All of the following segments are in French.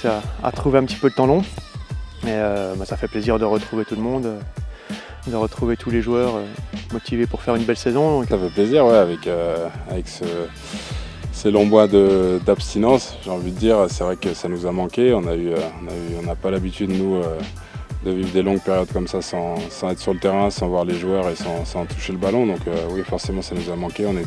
commencé à trouver un petit peu le temps long. Et ça fait plaisir de retrouver tout le monde, de retrouver tous les joueurs motivés pour faire une belle saison. Donc... Ça fait plaisir, ouais, avec ces longs mois d'abstinence, j'ai envie de dire. C'est vrai que ça nous a manqué. On n'a pas l'habitude, nous, de vivre des longues périodes comme ça sans être sur le terrain, sans voir les joueurs et sans toucher le ballon. Donc oui, forcément, ça nous a manqué. Le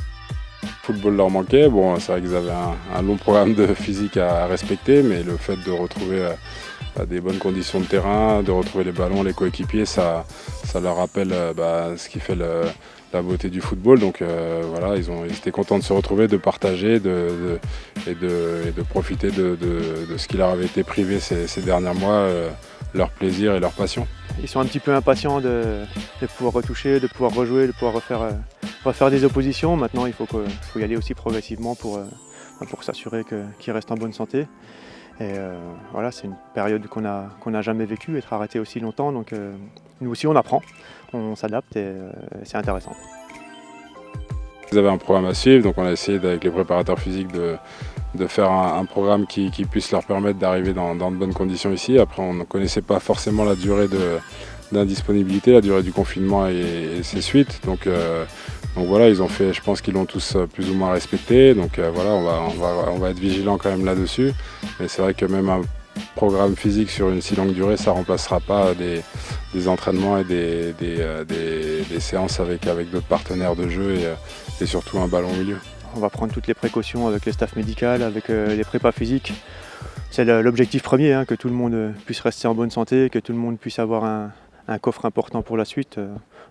football leur manquait. Bon, c'est vrai qu'ils avaient un long programme de physique à respecter, mais le fait de retrouver des bonnes conditions de terrain, de retrouver les ballons, les coéquipiers, ça leur rappelle ce qui fait la beauté du football. Donc voilà, ils étaient contents de se retrouver, de partager et de profiter de ce qui leur avait été privé ces derniers mois, leur plaisir et leur passion. Ils sont un petit peu impatients de pouvoir retoucher, de pouvoir rejouer, de pouvoir refaire des oppositions. Maintenant, il faut y aller aussi progressivement pour s'assurer qu'ils restent en bonne santé. Et voilà, c'est une période qu'on n'a jamais vécue, être arrêté aussi longtemps. Donc nous aussi, on apprend, on s'adapte et c'est intéressant. Ils avaient un programme à suivre, donc on a essayé avec les préparateurs physiques de faire un programme qui puisse leur permettre d'arriver dans de bonnes conditions ici. Après, on ne connaissait pas forcément la durée d'indisponibilité, la durée du confinement et ses suites. Donc voilà, ils ont fait, je pense qu'ils l'ont tous plus ou moins respecté. Donc voilà, on va être vigilant quand même là-dessus. Mais c'est vrai que même un programme physique sur une si longue durée, ça ne remplacera pas des entraînements et des séances avec d'autres partenaires de jeu et surtout un ballon au milieu. On va prendre toutes les précautions avec le staff médical, avec les prépas physiques. C'est l'objectif premier, que tout le monde puisse rester en bonne santé, que tout le monde puisse avoir un coffre important pour la suite.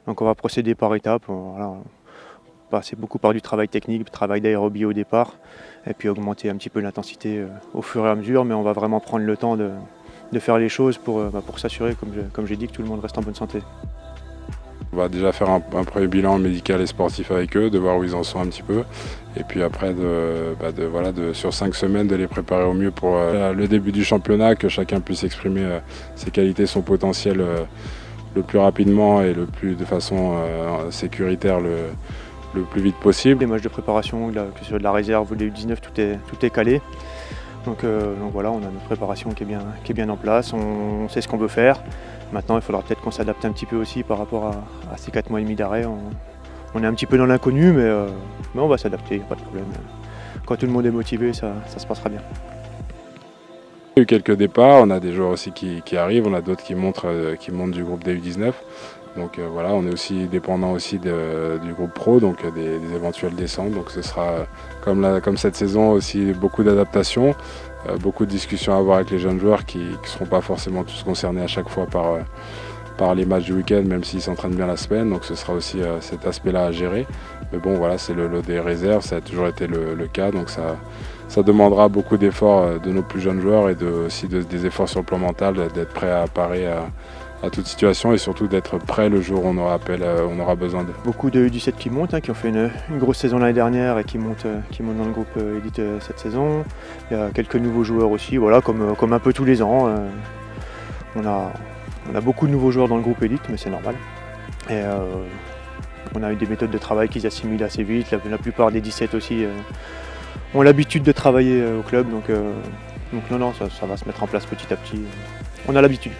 Donc on va procéder par étapes. Voilà, passer beaucoup par du travail technique, du travail d'aérobie au départ, et puis augmenter un petit peu l'intensité au fur et à mesure, mais on va vraiment prendre le temps de faire les choses pour s'assurer, comme j'ai dit, que tout le monde reste en bonne santé. On va déjà faire un premier bilan médical et sportif avec eux, de voir où ils en sont un petit peu. Et puis après, sur 5 semaines, de les préparer au mieux pour le début du championnat, que chacun puisse exprimer ses qualités, son potentiel le plus rapidement et de façon sécuritaire le plus vite possible. Les matchs de préparation, que ce soit de la réserve ou des U19, tout est calé. Donc voilà, on a notre préparation qui est bien en place, on sait ce qu'on veut faire. Maintenant, il faudra peut-être qu'on s'adapte un petit peu aussi par rapport à ces 4 mois et demi d'arrêt. On est un petit peu dans l'inconnu, mais on va s'adapter, pas de problème. Quand tout le monde est motivé, ça se passera bien. Il y a eu quelques départs, on a des joueurs aussi qui arrivent, on a d'autres qui montent du groupe des U19. Donc voilà, on est aussi dépendant aussi du groupe pro, donc des éventuelles descentes. Donc ce sera comme cette saison aussi beaucoup d'adaptations, beaucoup de discussions à avoir avec les jeunes joueurs qui ne seront pas forcément tous concernés à chaque fois par les matchs du week-end, même s'ils s'entraînent bien la semaine. Donc ce sera aussi cet aspect-là à gérer. Mais bon voilà, c'est le lot des réserves, ça a toujours été le cas. Donc ça demandera beaucoup d'efforts de nos plus jeunes joueurs et aussi des efforts sur le plan mental, d'être prêt à parer à toute situation et surtout d'être prêt le jour où on aura besoin d'eux. Beaucoup de U17 qui montent, qui ont fait une grosse saison l'année dernière et qui montent dans le groupe élite cette saison. Il y a quelques nouveaux joueurs aussi, voilà, comme un peu tous les ans. On a beaucoup de nouveaux joueurs dans le groupe élite, mais c'est normal. Et on a eu des méthodes de travail qu'ils assimilent assez vite. La plupart des 17 aussi ont l'habitude de travailler au club, donc non, ça va se mettre en place petit à petit. On a l'habitude.